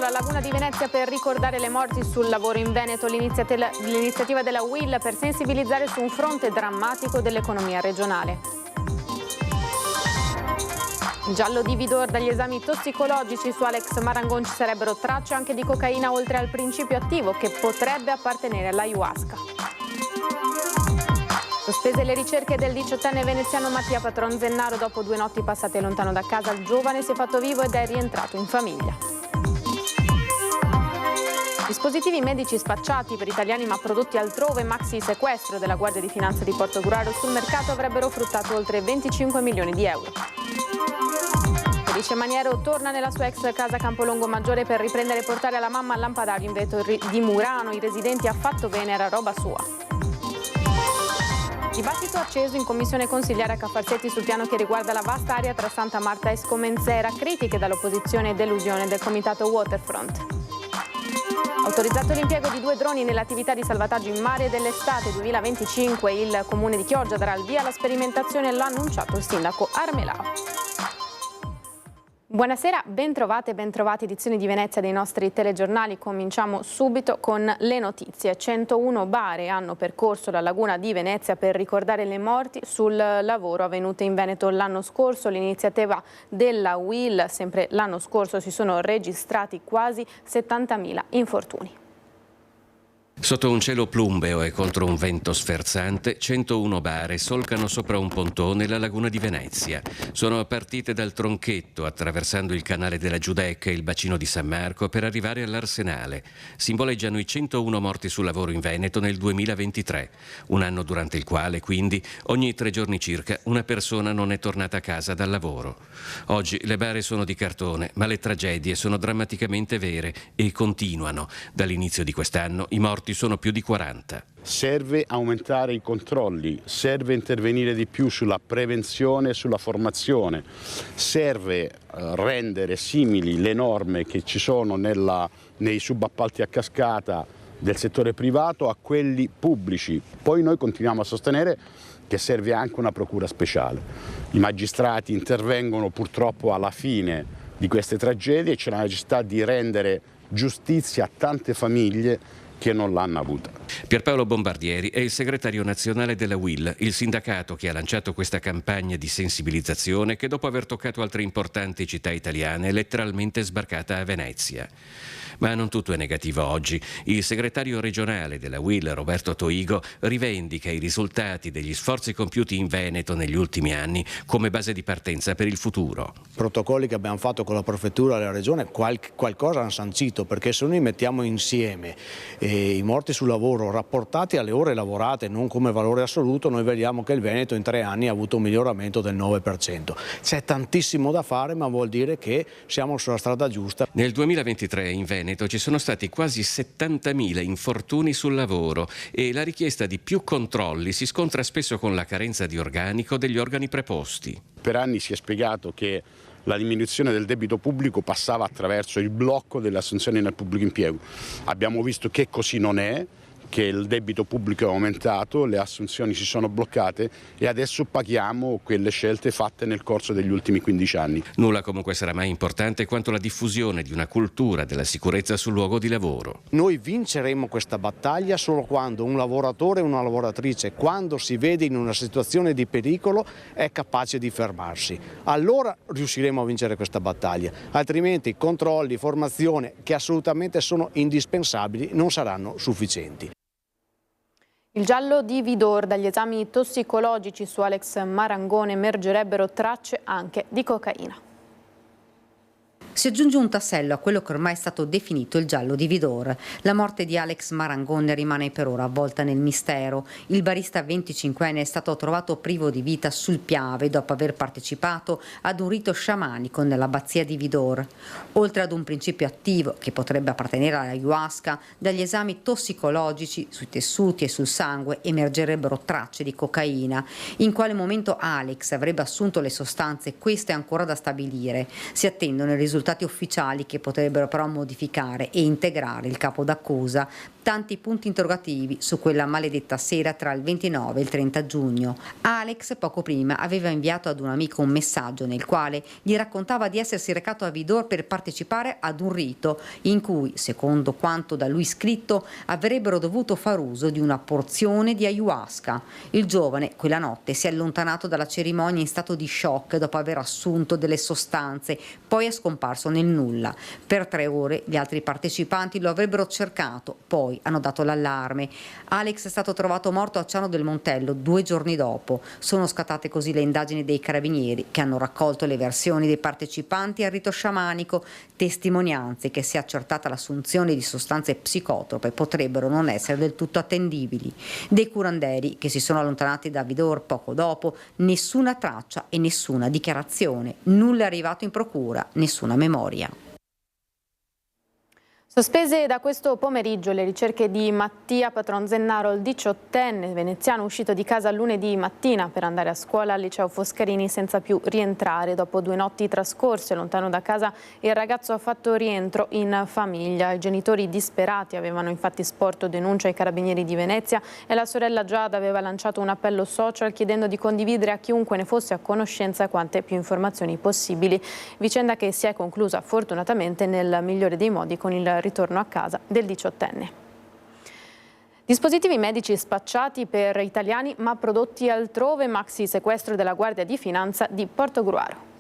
la laguna di Venezia per ricordare le morti sul lavoro in Veneto, l'iniziativa della UIL per sensibilizzare su un fronte drammatico dell'economia regionale. Giallo di Vidor, dagli esami tossicologici su Alex Marangon ci sarebbero tracce anche di cocaina oltre al principio attivo che potrebbe appartenere all'ayahuasca. Sospese le ricerche del 18enne veneziano Mattia Patron Zennaro. Dopo 2 notti passate lontano da casa, il giovane si è fatto vivo ed è rientrato in famiglia. Dispositivi medici spacciati per italiani ma prodotti altrove, maxi sequestro della Guardia di Finanza di Portogruaro. Sul mercato avrebbero fruttato oltre 25 milioni di euro. Felice Maniero torna nella sua ex casa Campolongo Maggiore per riprendere e portare la mamma al lampadario in vetro di Murano. I residenti ha fatto bene, era roba sua. Dibattito acceso in commissione consigliare a Caffarsetti sul piano che riguarda la vasta area tra Santa Marta e Scomenzera, critiche dall'opposizione e delusione del comitato Waterfront. Autorizzato l'impiego di 2 droni nell'attività di salvataggio in mare dell'estate 2025, il comune di Chioggia darà il via alla sperimentazione, l'ha annunciato il sindaco Armelao. Buonasera, bentrovate e bentrovati, edizioni di Venezia dei nostri telegiornali. Cominciamo subito con le notizie. 101 bare hanno percorso la laguna di Venezia per ricordare le morti sul lavoro avvenute in Veneto l'anno scorso. L'iniziativa della UIL, sempre l'anno scorso, si sono registrati quasi 70.000 infortuni. Sotto un cielo plumbeo e contro un vento sferzante, 101 bare solcano sopra un pontone la laguna di Venezia. Sono partite dal Tronchetto, attraversando il canale della Giudecca e il bacino di San Marco per arrivare all'Arsenale. Simboleggiano i 101 morti sul lavoro in Veneto nel 2023, un anno durante il quale, quindi, ogni 3 giorni circa una persona non è tornata a casa dal lavoro. Oggi le bare sono di cartone, ma le tragedie sono drammaticamente vere e continuano. Dall'inizio di quest'anno i morti sono più di 40. Serve aumentare i controlli, serve intervenire di più sulla prevenzione e sulla formazione, serve rendere simili le norme che ci sono nei subappalti a cascata del settore privato a quelli pubblici. Poi noi continuiamo a sostenere che serve anche una procura speciale. I magistrati intervengono purtroppo alla fine di queste tragedie e c'è la necessità di rendere giustizia a tante famiglie che non l'hanno avuta. Pierpaolo Bombardieri è il segretario nazionale della UIL, il sindacato che ha lanciato questa campagna di sensibilizzazione che dopo aver toccato altre importanti città italiane è letteralmente sbarcata a Venezia. Ma non tutto è negativo oggi. Il segretario regionale della UIL, Roberto Toigo, rivendica i risultati degli sforzi compiuti in Veneto negli ultimi anni come base di partenza per il futuro. I protocolli che abbiamo fatto con la prefettura e la regione qualcosa hanno sancito, perché se noi mettiamo insieme i morti sul lavoro rapportati alle ore lavorate, non come valore assoluto, noi vediamo che il Veneto in 3 anni ha avuto un miglioramento del 9%. C'è tantissimo da fare, ma vuol dire che siamo sulla strada giusta. Nel 2023 in Veneto ci sono stati quasi 70.000 infortuni sul lavoro e la richiesta di più controlli si scontra spesso con la carenza di organico degli organi preposti. Per anni si è spiegato che la diminuzione del debito pubblico passava attraverso il blocco delle assunzioni nel pubblico impiego. Abbiamo visto che così non è, che il debito pubblico è aumentato, le assunzioni si sono bloccate e adesso paghiamo quelle scelte fatte nel corso degli ultimi 15 anni. Nulla comunque sarà mai importante quanto la diffusione di una cultura della sicurezza sul luogo di lavoro. Noi vinceremo questa battaglia solo quando un lavoratore e una lavoratrice, quando si vede in una situazione di pericolo, è capace di fermarsi. Allora riusciremo a vincere questa battaglia, altrimenti controlli, formazione, che assolutamente sono indispensabili, non saranno sufficienti. Il giallo di Vidor, dagli esami tossicologici su Alex Marangone emergerebbero tracce anche di cocaina. Si aggiunge un tassello a quello che ormai è stato definito il giallo di Vidor. La morte di Alex Marangone rimane per ora avvolta nel mistero. Il barista 25enne è stato trovato privo di vita sul Piave dopo aver partecipato ad un rito sciamanico nell'abbazia di Vidor. Oltre ad un principio attivo che potrebbe appartenere all'ayahuasca, dagli esami tossicologici sui tessuti e sul sangue emergerebbero tracce di cocaina. In quale momento Alex avrebbe assunto le sostanze, questo è ancora da stabilire. Si attendono i risultati risultati ufficiali che potrebbero però modificare e integrare il capo d'accusa. Tanti punti interrogativi su quella maledetta sera tra il 29 e il 30 giugno. Alex poco prima aveva inviato ad un amico un messaggio nel quale gli raccontava di essersi recato a Vidor per partecipare ad un rito in cui, secondo quanto da lui scritto, avrebbero dovuto far uso di una porzione di ayahuasca. Il giovane quella notte si è allontanato dalla cerimonia in stato di shock dopo aver assunto delle sostanze, poi è scomparso nel nulla. Per 3 ore gli altri partecipanti lo avrebbero cercato, poi hanno dato l'allarme. Alex è stato trovato morto a Ciano del Montello 2 giorni dopo. Sono scattate così le indagini dei carabinieri che hanno raccolto le versioni dei partecipanti al rito sciamanico, testimonianze che, se accertata l'assunzione di sostanze psicotrope, potrebbero non essere del tutto attendibili. Dei curanderi che si sono allontanati da Vidor poco dopo, nessuna traccia e nessuna dichiarazione, nulla è arrivato in procura, nessuna memoria. Sospese da questo pomeriggio le ricerche di Mattia Patronzennaro, il 18enne veneziano uscito di casa lunedì mattina per andare a scuola al liceo Foscarini senza più rientrare. Dopo 2 notti trascorse lontano da casa, il ragazzo ha fatto rientro in famiglia. I genitori disperati avevano infatti sporto denuncia ai carabinieri di Venezia e la sorella Giada aveva lanciato un appello social chiedendo di condividere a chiunque ne fosse a conoscenza quante più informazioni possibili. Vicenda che si è conclusa fortunatamente nel migliore dei modi con il ritorno a casa del 18enne. Dispositivi medici spacciati per italiani ma prodotti altrove, maxi sequestro della Guardia di Finanza di Portogruaro.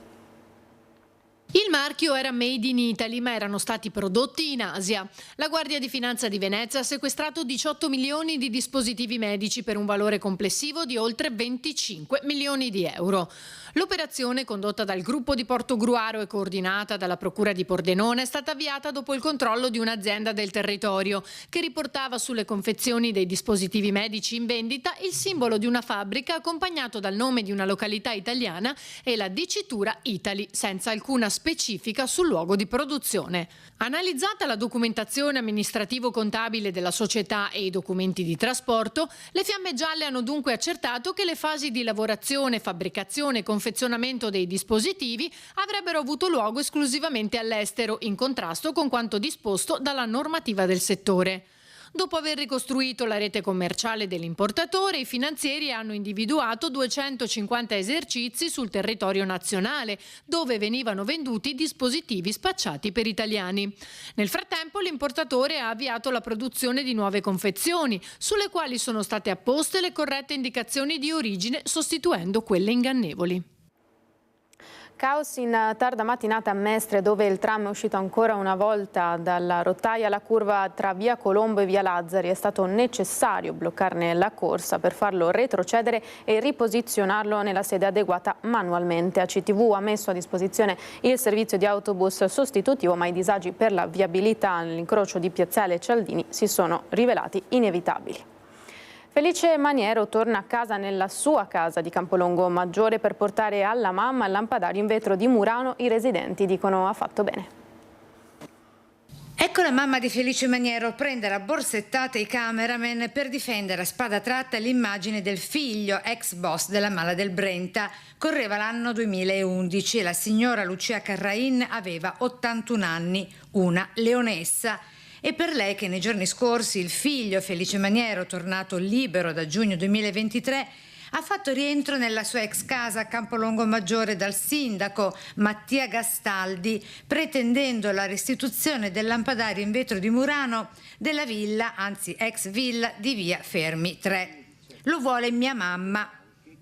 Il marchio era Made in Italy, ma erano stati prodotti in Asia. La Guardia di Finanza di Venezia ha sequestrato 18 milioni di dispositivi medici per un valore complessivo di oltre 25 milioni di euro. L'operazione, condotta dal gruppo di Portogruaro e coordinata dalla Procura di Pordenone, è stata avviata dopo il controllo di un'azienda del territorio che riportava sulle confezioni dei dispositivi medici in vendita il simbolo di una fabbrica accompagnato dal nome di una località italiana e la dicitura Italy, senza alcuna specifica sul luogo di produzione. Analizzata la documentazione amministrativo-contabile della società e i documenti di trasporto, le Fiamme Gialle hanno dunque accertato che le fasi di lavorazione, fabbricazione e confezionamento dei dispositivi avrebbero avuto luogo esclusivamente all'estero, in contrasto con quanto disposto dalla normativa del settore. Dopo aver ricostruito la rete commerciale dell'importatore, i finanzieri hanno individuato 250 esercizi sul territorio nazionale, dove venivano venduti dispositivi spacciati per italiani. Nel frattempo l'importatore ha avviato la produzione di nuove confezioni, sulle quali sono state apposte le corrette indicazioni di origine, sostituendo quelle ingannevoli. Caos in tarda mattinata a Mestre, dove il tram è uscito ancora una volta dalla rotaia. La curva tra via Colombo e via Lazzari. È stato necessario bloccarne la corsa per farlo retrocedere e riposizionarlo nella sede adeguata manualmente. ACTV ha messo a disposizione il servizio di autobus sostitutivo, ma i disagi per la viabilità nell'incrocio di Piazzale e Cialdini si sono rivelati inevitabili. Felice Maniero torna a casa nella sua casa di Campolongo Maggiore per portare alla mamma il lampadario in vetro di Murano. I residenti dicono ha fatto bene. Ecco la mamma di Felice Maniero prendere a borsettate i cameraman per difendere a spada tratta l'immagine del figlio, ex boss della Mala del Brenta. Correva l'anno 2011 e la signora Lucia Carrain aveva 81 anni, una leonessa. E per lei che nei giorni scorsi il figlio Felice Maniero, tornato libero da giugno 2023, ha fatto rientro nella sua ex casa a Campolongo Maggiore dal sindaco Mattia Gastaldi, pretendendo la restituzione del lampadario in vetro di Murano della villa, anzi ex villa, di via Fermi 3. Lo vuole mia mamma,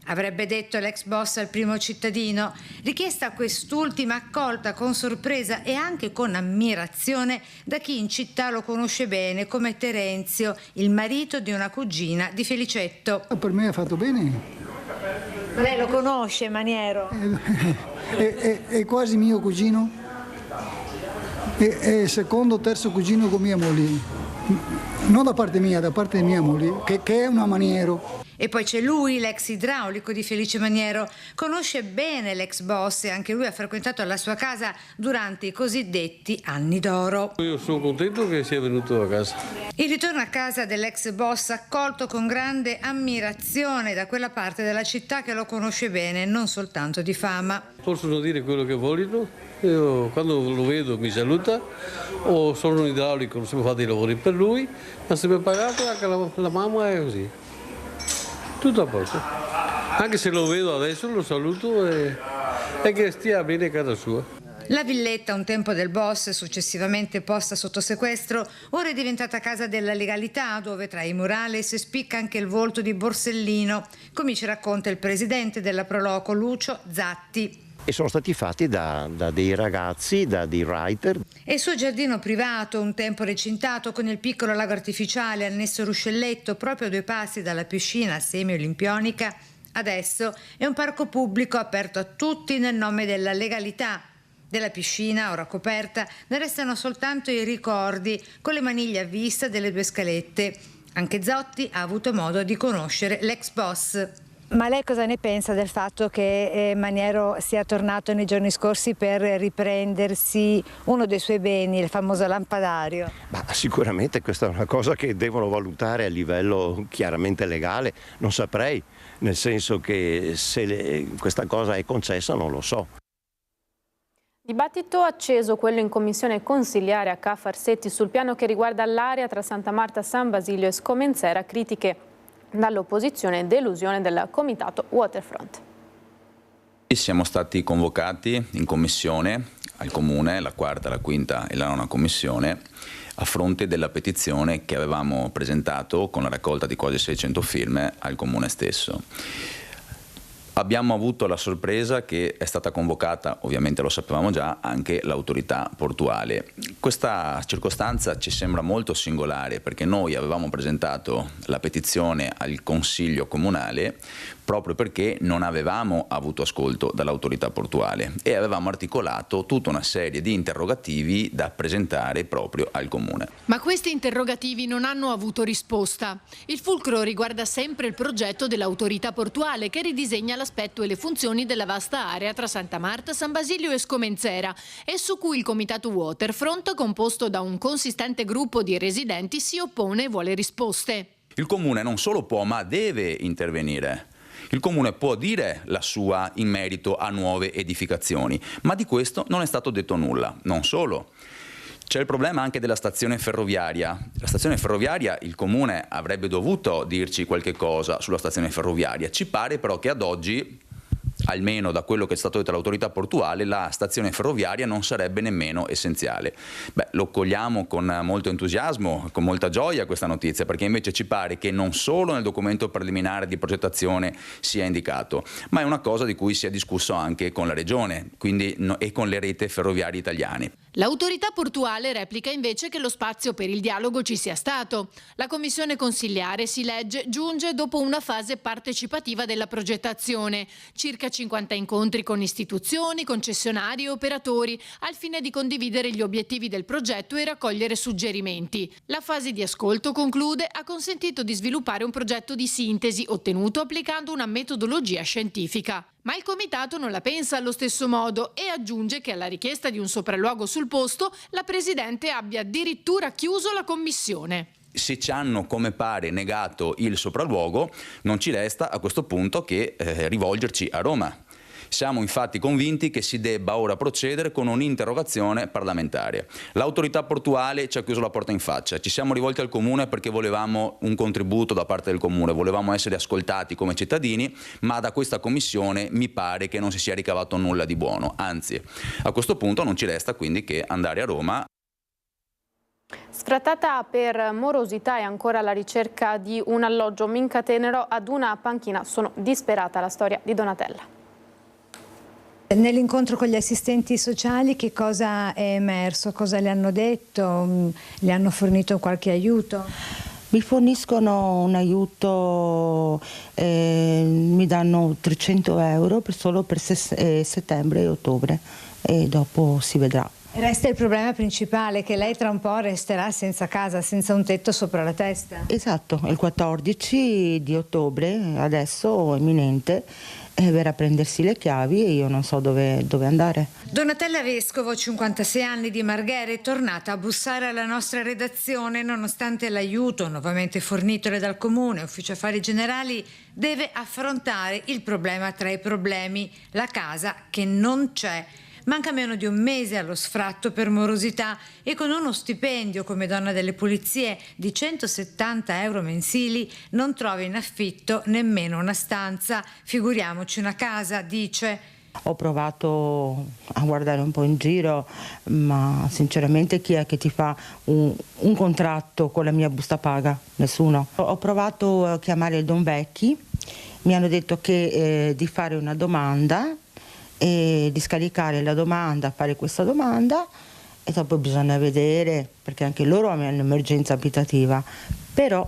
avrebbe detto l'ex boss al Primo Cittadino. Richiesta quest'ultima accolta con sorpresa e anche con ammirazione da chi in città lo conosce bene come Terenzio, il marito di una cugina di Felicetto. Per me ha fatto bene. Lei lo conosce, Maniero? È quasi mio cugino. È secondo o terzo cugino con mia moglie. Non da parte mia, da parte di mia moglie, che è una Maniero. E poi c'è lui, l'ex idraulico di Felice Maniero. Conosce bene l'ex boss e anche lui ha frequentato la sua casa durante i cosiddetti anni d'oro. Io sono contento che sia venuto a casa. Il ritorno a casa dell'ex boss accolto con grande ammirazione da quella parte della città che lo conosce bene, non soltanto di fama. Possono dire quello che vogliono, io quando lo vedo mi saluta, o sono un idraulico, non sempre fatto i lavori per lui, ma sempre pagato, anche la mamma è così. Tutto a posto. Anche se lo vedo adesso lo saluto e che stia bene a casa sua. La villetta, un tempo del boss, successivamente posta sotto sequestro, ora è diventata casa della legalità, dove tra i murales spicca anche il volto di Borsellino, come ci racconta il presidente della Proloco, Lucio Zatti. E sono stati fatti da dei ragazzi, da dei writer. E il suo giardino privato, un tempo recintato con il piccolo lago artificiale annesso ruscelletto proprio a 2 passi dalla piscina semi-olimpionica, adesso è un parco pubblico aperto a tutti nel nome della legalità. Della piscina, ora coperta, ne restano soltanto i ricordi, con le maniglie a vista delle 2 scalette. Anche Zotti ha avuto modo di conoscere l'ex boss. Ma lei cosa ne pensa del fatto che Maniero sia tornato nei giorni scorsi per riprendersi uno dei suoi beni, il famoso lampadario? Sicuramente questa è una cosa che devono valutare a livello chiaramente legale, non saprei, nel senso che se questa cosa è concessa non lo so. Dibattito acceso quello in commissione consiliare a Ca' Farsetti sul piano che riguarda l'area tra Santa Marta, San Basilio e Scomenzera, critiche dall'opposizione e delusione del comitato Waterfront. Siamo stati convocati in commissione al Comune, la 4ª, la 5ª e la 9ª commissione, a fronte della petizione che avevamo presentato con la raccolta di quasi 600 firme al Comune stesso. Abbiamo avuto la sorpresa che è stata convocata, ovviamente lo sapevamo già, anche l'autorità portuale. Questa circostanza ci sembra molto singolare perché noi avevamo presentato la petizione al Consiglio Comunale proprio perché non avevamo avuto ascolto dall'autorità portuale e avevamo articolato tutta una serie di interrogativi da presentare proprio al Comune. Ma questi interrogativi non hanno avuto risposta. Il fulcro riguarda sempre il progetto dell'autorità portuale che ridisegna l'aspetto e le funzioni della vasta area tra Santa Marta, San Basilio e Scomenzera e su cui il comitato Waterfront, composto da un consistente gruppo di residenti, si oppone e vuole risposte. Il Comune non solo può ma deve intervenire. Il Comune può dire la sua in merito a nuove edificazioni, ma di questo non è stato detto nulla. Non solo. C'è il problema anche della stazione ferroviaria. La stazione ferroviaria, il Comune avrebbe dovuto dirci qualche cosa sulla stazione ferroviaria. Ci pare però che ad oggi, almeno da quello che è stato detto dall'autorità portuale, la stazione ferroviaria non sarebbe nemmeno essenziale. Lo cogliamo con molto entusiasmo, con molta gioia questa notizia, perché invece ci pare che non solo nel documento preliminare di progettazione sia indicato, ma è una cosa di cui si è discusso anche con la Regione, quindi, e con le reti ferroviarie italiane. L'autorità portuale replica invece che lo spazio per il dialogo ci sia stato. La commissione consiliare, si legge, giunge dopo una fase partecipativa della progettazione, circa 50 incontri con istituzioni, concessionari e operatori, al fine di condividere gli obiettivi del progetto e raccogliere suggerimenti. La fase di ascolto, conclude, ha consentito di sviluppare un progetto di sintesi ottenuto applicando una metodologia scientifica. Ma il comitato non la pensa allo stesso modo e aggiunge che alla richiesta di un sopralluogo sul posto la Presidente abbia addirittura chiuso la commissione. Se ci hanno, come pare, negato il sopralluogo, non ci resta a questo punto che rivolgerci a Roma. Siamo infatti convinti che si debba ora procedere con un'interrogazione parlamentare. L'autorità portuale ci ha chiuso la porta in faccia, ci siamo rivolti al Comune perché volevamo un contributo da parte del Comune, volevamo essere ascoltati come cittadini, ma da questa commissione mi pare che non si sia ricavato nulla di buono, anzi a questo punto non ci resta quindi che andare a Roma. Sfrattata per morosità e ancora alla ricerca di un alloggio, mi incatenerò ad una panchina, sono disperata, la storia di Donatella. Nell'incontro con gli assistenti sociali che cosa è emerso? Cosa le hanno detto? Le hanno fornito qualche aiuto? Mi forniscono un aiuto, mi danno 300 euro solo per settembre e ottobre e dopo si vedrà. Resta il problema principale, che lei tra un po' resterà senza casa, senza un tetto sopra la testa. Esatto, il 14 di ottobre, adesso imminente, verrà a prendersi le chiavi e io non so dove andare. Donatella Vescovo, 56 anni, di Marghera, è tornata a bussare alla nostra redazione nonostante l'aiuto nuovamente fornitole dal Comune. Ufficio Affari Generali deve affrontare il problema tra i problemi, la casa che non c'è. Manca meno di un mese allo sfratto per morosità e con uno stipendio come donna delle pulizie di 170 euro mensili non trova in affitto nemmeno una stanza, figuriamoci una casa, dice. Ho provato a guardare un po' in giro, ma sinceramente chi è che ti fa un contratto con la mia busta paga? Nessuno. Ho provato a chiamare il Don Vecchi, mi hanno detto che di fare una domanda e di scaricare la domanda, fare questa domanda e dopo bisogna vedere, perché anche loro hanno un'emergenza abitativa, però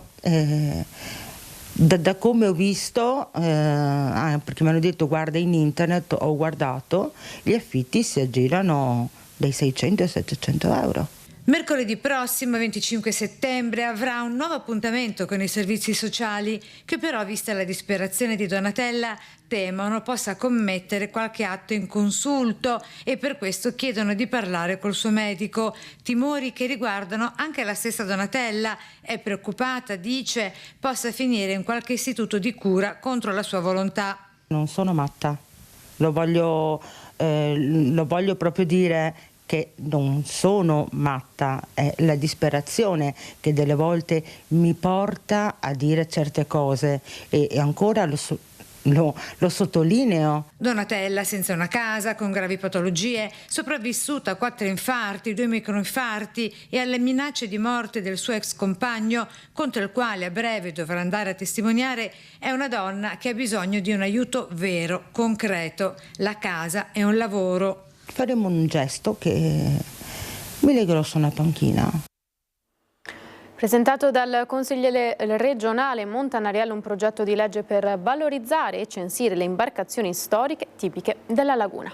da come ho visto, perché mi hanno detto guarda in internet, ho guardato, gli affitti si aggirano dai 600 ai 700 euro. Mercoledì prossimo, 25 settembre, avrà un nuovo appuntamento con i servizi sociali che però, vista la disperazione di Donatella, temono possa commettere qualche atto inconsulto e per questo chiedono di parlare col suo medico. Timori che riguardano anche la stessa Donatella. È preoccupata, dice, possa finire in qualche istituto di cura contro la sua volontà. Non sono matta, lo voglio proprio dire, che non sono matta, è la disperazione che delle volte mi porta a dire certe cose e ancora lo sottolineo. Donatella, senza una casa, con gravi patologie, sopravvissuta a 4 infarti, 2 microinfarti e alle minacce di morte del suo ex compagno, contro il quale a breve dovrà andare a testimoniare, è una donna che ha bisogno di un aiuto vero, concreto. La casa è un lavoro. Faremo un gesto che mi legherò su una panchina. Presentato dal consigliere regionale Montanariello un progetto di legge per valorizzare e censire le imbarcazioni storiche tipiche della laguna.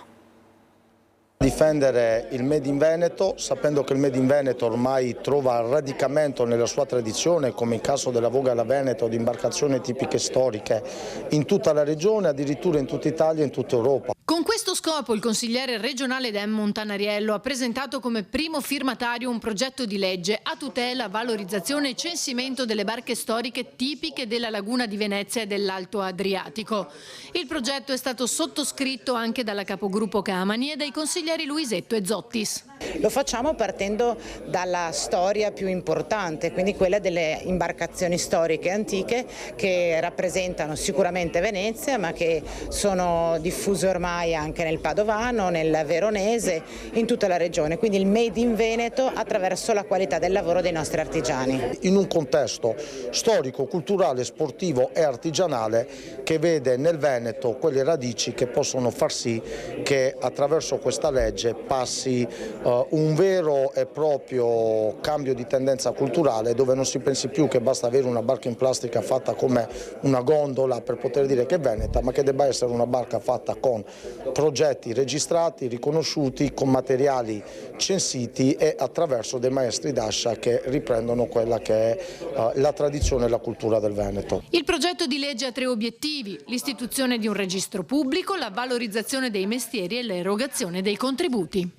Difendere il Made in Veneto, sapendo che il Made in Veneto ormai trova radicamento nella sua tradizione, come in caso della Voga alla Veneto, di imbarcazioni tipiche storiche in tutta la regione, addirittura in tutta Italia e in tutta Europa. Con questo scopo il consigliere regionale Dem Montanariello ha presentato come primo firmatario un progetto di legge a tutela, valorizzazione e censimento delle barche storiche tipiche della laguna di Venezia e dell'Alto Adriatico. Il progetto è stato sottoscritto anche dalla capogruppo Camani e dai consiglieri Luisetto e Zottis. Lo facciamo partendo dalla storia più importante, quindi quella delle imbarcazioni storiche antiche che rappresentano sicuramente Venezia, ma che sono diffuse ormai anche nel Padovano, nel Veronese, in tutta la regione. Quindi il Made in Veneto attraverso la qualità del lavoro dei nostri artigiani. In un contesto storico, culturale, sportivo e artigianale che vede nel Veneto quelle radici che possono far sì che attraverso questa legge passi un vero e proprio cambio di tendenza culturale, dove non si pensi più che basta avere una barca in plastica fatta come una gondola per poter dire che è veneta, ma che debba essere una barca fatta con progetti registrati, riconosciuti, con materiali censiti e attraverso dei maestri d'ascia che riprendono quella che è la tradizione e la cultura del Veneto. Il progetto di legge ha 3 obiettivi: l'istituzione di un registro pubblico, la valorizzazione dei mestieri e l'erogazione dei contributi.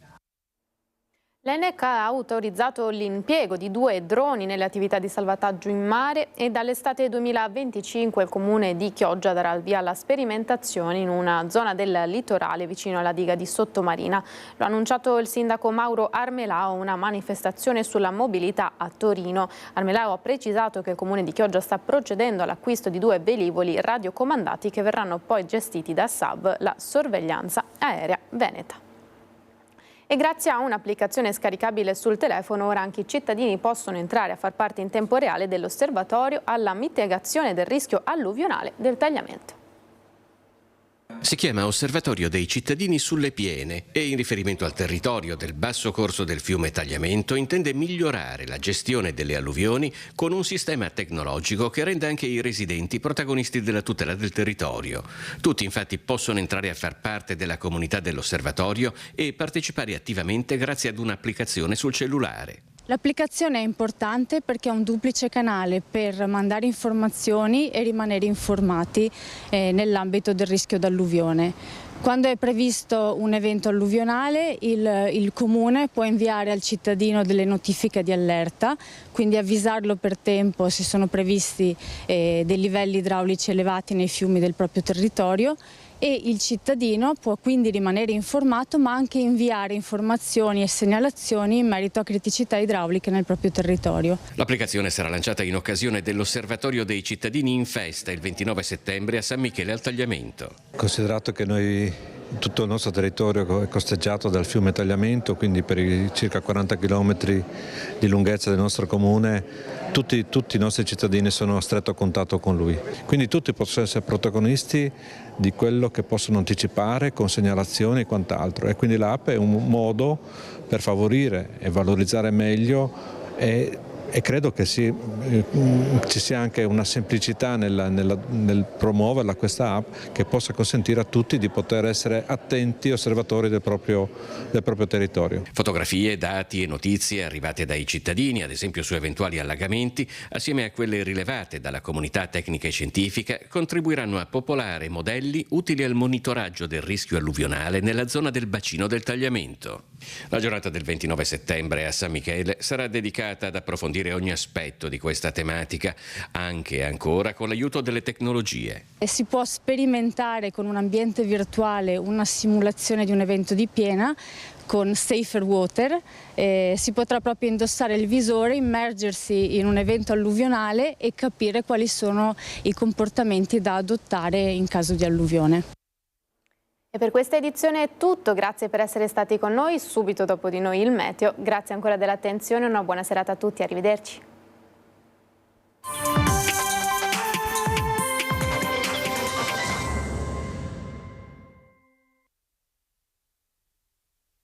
L'ENEC ha autorizzato l'impiego di 2 droni nelle attività di salvataggio in mare e dall'estate 2025 il comune di Chioggia darà il via alla sperimentazione in una zona del litorale vicino alla diga di Sottomarina. Lo ha annunciato il sindaco Mauro Armelao a una manifestazione sulla mobilità a Torino. Armelao ha precisato che il comune di Chioggia sta procedendo all'acquisto di 2 velivoli radiocomandati che verranno poi gestiti da SAV, la sorveglianza aerea veneta. E grazie a un'applicazione scaricabile sul telefono ora anche i cittadini possono entrare a far parte in tempo reale dell'osservatorio alla mitigazione del rischio alluvionale del tagliamento. Si chiama Osservatorio dei cittadini sulle piene e in riferimento al territorio del basso corso del fiume Tagliamento intende migliorare la gestione delle alluvioni con un sistema tecnologico che renda anche i residenti protagonisti della tutela del territorio. Tutti infatti possono entrare a far parte della comunità dell'osservatorio e partecipare attivamente grazie ad un'applicazione sul cellulare. L'applicazione è importante perché è un duplice canale per mandare informazioni e rimanere informati nell'ambito del rischio d'alluvione. Quando è previsto un evento alluvionale, il comune può inviare al cittadino delle notifiche di allerta, quindi avvisarlo per tempo se sono previsti dei livelli idraulici elevati nei fiumi del proprio territorio, e il cittadino può quindi rimanere informato ma anche inviare informazioni e segnalazioni in merito a criticità idrauliche nel proprio territorio. L'applicazione sarà lanciata in occasione dell'Osservatorio dei cittadini in festa il 29 settembre a San Michele al Tagliamento. Considerato che tutto il nostro territorio è costeggiato dal fiume Tagliamento, quindi per i circa 40 km di lunghezza del nostro comune tutti i nostri cittadini sono a stretto contatto con lui. Quindi tutti possono essere protagonisti di quello che possono anticipare con segnalazioni e quant'altro, e quindi l'app è un modo per favorire e valorizzare meglio e credo che ci sia anche una semplicità nel promuoverla questa app che possa consentire a tutti di poter essere attenti osservatori del proprio territorio. Fotografie, dati e notizie arrivate dai cittadini, ad esempio su eventuali allagamenti, assieme a quelle rilevate dalla comunità tecnica e scientifica, contribuiranno a popolare modelli utili al monitoraggio del rischio alluvionale nella zona del bacino del Tagliamento. La giornata del 29 settembre a San Michele sarà dedicata ad approfondire ogni aspetto di questa tematica, anche e ancora con l'aiuto delle tecnologie. Si può sperimentare con un ambiente virtuale una simulazione di un evento di piena con Safer Water, si potrà proprio indossare il visore, immergersi in un evento alluvionale e capire quali sono i comportamenti da adottare in caso di alluvione. E per questa edizione è tutto, grazie per essere stati con noi, subito dopo di noi il meteo, grazie ancora dell'attenzione, una buona serata a tutti, arrivederci.